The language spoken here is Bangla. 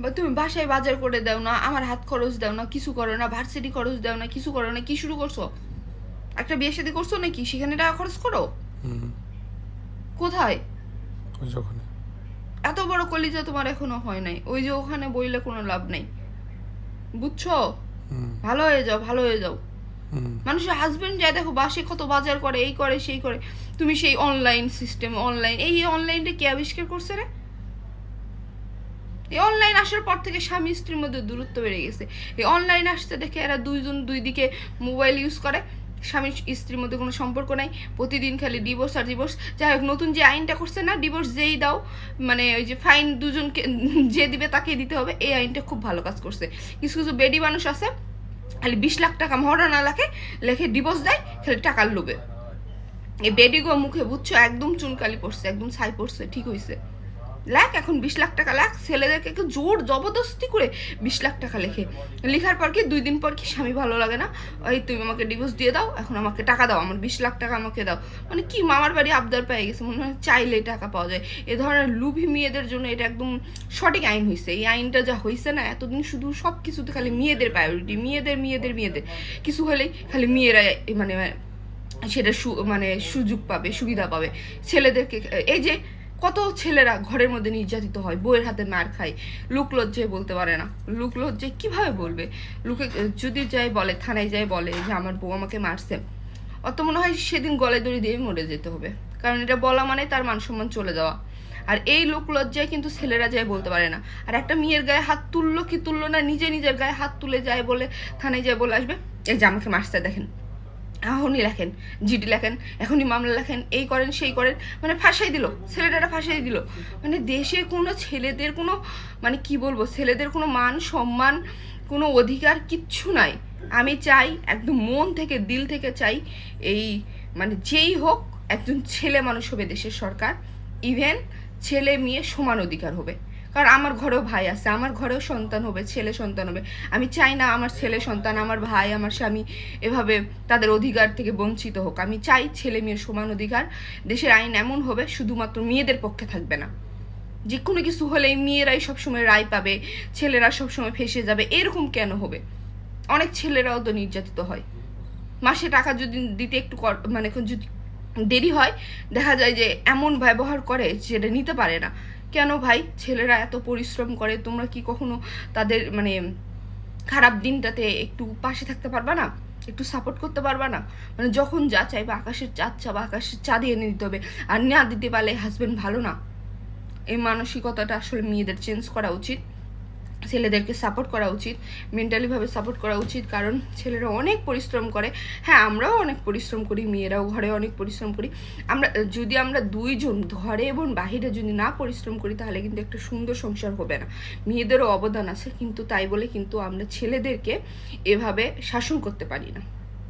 বা তুমি বাসায় বাজার করে দাও না, আমার হাত খরচ দাও না, কিছু করো না, ভার্সিটি খরচ দাও না, কিছু করো না। কি শুরু করছো? একটা বিয়ে শাদী করছো নাকি সেখানে টাকা খরচ করো? কোথায়? এত বড় কলিজা তোমার এখনো হয় নাই, ওই যে ওখানে বইলে কোনো লাভ নাই, বুঝছো? ভালো হয়ে যাও, ভালো হয়ে যাও। মানুষের হাজবেন্ড যায় দেখো বাসে কত বাজার করে, এই করে সেই করে, তুমি সেই অনলাইন সিস্টেম, অনলাইন, এই অনলাইনটা কে আবিষ্কার করছে রে? এই অনলাইন আসার পর থেকে স্বামী স্ত্রীর মধ্যে দূরত্ব বেড়ে গেছে। এই অনলাইন আসতে দেখে এরা দুইজন দুই দিকে মোবাইল ইউজ করে, স্বামী স্ত্রীর মধ্যে কোনো সম্পর্ক নাই, প্রতিদিন খালি ডিভোর্স আর ডিভোর্স। যাই হোক, নতুন যে আইনটা করছে না, ডিভোর্স যেই দাও মানে ওই যে ফাইন দুজনকে যে দিবে তাকে দিতে হবে, এই আইনটা খুব ভালো কাজ করছে। কিছু কিছু বেডি মানুষ আছে খালি 20 লাখ টাকা মহারণা লেখে ডিভোর্স দেয় খালি টাকার লোভে। এই বেডিগো মুখে বুঝছো একদম চুনকালি পড়ছে, একদম ছাই পড়ছে, ঠিক হয়েছে। লাখ এখন 20 লাখ টাকা লাখ, ছেলেদেরকে একটু জোর জবরদস্তি করে 20 লাখ টাকা লেখে। লেখার পর কি 2 দিন পর কি স্বামী ভালো লাগে না, ওই তুমি আমাকে ডিভোর্স দিয়ে দাও, এখন আমাকে টাকা দাও, আমার 20 লাখ টাকা আমাকে দাও। মানে কি মামার বাড়ি আবদার পেয়ে গেছে, মনে হয় চাইলেই টাকা পাওয়া যায়। এ ধরনের লুভি মেয়েদের জন্য এটা একদম সঠিক আইন হয়েছে। এই আইনটা যা হয়েছে না, এতদিন শুধু সব কিছুতে খালি মেয়েদের প্রায়োরিটি, মেয়েদের মেয়েদের মেয়েদের, কিছু হলেই খালি মেয়েরা মানে সেটা মানে সুযোগ পাবে, সুবিধা পাবে। ছেলেদেরকে এই যে কত ছেলেরা ঘরের মধ্যে নির্যাতিত হয়, বউয়ের হাতে মার খায়, লোক লজ্জায় বলতে পারে না। লোক লজ্জায় কীভাবে বলবে? লোকে যদি যাই বলে, থানায় যাই বলে যে আমার বউ আমাকে মারছে, অত মনে হয় সেদিন গলায় দড়ি দিয়ে মরে যেতে হবে, কারণ এটা বলা মানে তার মান সম্মান চলে যাওয়া। আর এই লোক লজ্জায় কিন্তু ছেলেরা যায় বলতে পারে না। আর একটা মেয়ের গায়ে হাত তুললো কি তুললো না, নিজের গায়ে হাত তুলে যায় বলে থানায় যায় বলে আসবে এই যে আমাকে মারছে দেখেন, এখনই লেখেন জিডি লেখেন, এখনই মামলা লেখেন, এই করেন সেই করেন, মানে ফাঁসাই দিল, ছেলেটারা ফাঁসাই দিল। মানে দেশে কোনো ছেলেদের কোনো মানে কি বলবো, ছেলেদের কোনো মান সম্মান কোনো অধিকার কিচ্ছু নাই। আমি চাই একদম মন থেকে দিল থেকে চাই এই মানে যেই হোক একজন ছেলে মানুষ হবে দেশের সরকার, ইভেন ছেলে মেয়ে সমান অধিকার হবে। কারণ আমার ঘরেও ভাই আছে, আমার ঘরেও সন্তান হবে, ছেলে সন্তান হবে। আমি চাই না আমার ছেলে সন্তান, আমার ভাই, আমার স্বামী এভাবে তাদের অধিকার থেকে বঞ্চিত হোক। আমি চাই ছেলে মেয়ের সমান অধিকার। দেশের আইন এমন হবে শুধুমাত্র মেয়েদের পক্ষে থাকবে না, যে কোনো কিছু হলেই মেয়েরাই সবসময় রায় পাবে, ছেলেরা সবসময় ফেঁসে যাবে, এরকম কেন হবে? অনেক ছেলেরাও তো নির্যাতিত হয়। মাসে টাকা যদি দিতে একটু মানে যদি দেরি হয়, দেখা যায় যে এমন ব্যবহার করে যেটা নিতে পারে না। কেন ভাই? ছেলেরা এত পরিশ্রম করে, তোমরা কি কখনো তাদের মানে খারাপ দিনটাতে একটু পাশে থাকতে পারবা না? একটু সাপোর্ট করতে পারবা না? মানে যখন যা চাইবা আকাশের চাঁদ চাবা, আকাশের চাঁদ এনে দিতে হবে, আর না দিতে পারলে হাজবেন্ড ভালো না। এই মানসিকতাটা আসলে মেয়েদের চেঞ্জ করা উচিত। ছেলেদেরকে সাপোর্ট করা উচিত, মেন্টালিভাবে সাপোর্ট করা উচিত, কারণ ছেলেরা অনেক পরিশ্রম করে। হ্যাঁ, আমরাও অনেক পরিশ্রম করি, মেয়েরাও ঘরে অনেক পরিশ্রম করি। যদি আমরা দুইজন ঘরে এবং বাহিরে যদি না পরিশ্রম করি, তাহলে কিন্তু একটা সুন্দর সংসার হবে না। মেয়েদেরও অবদান আছে, কিন্তু তাই বলে কিন্তু আমরা ছেলেদেরকে এভাবে শাসন করতে পারি না।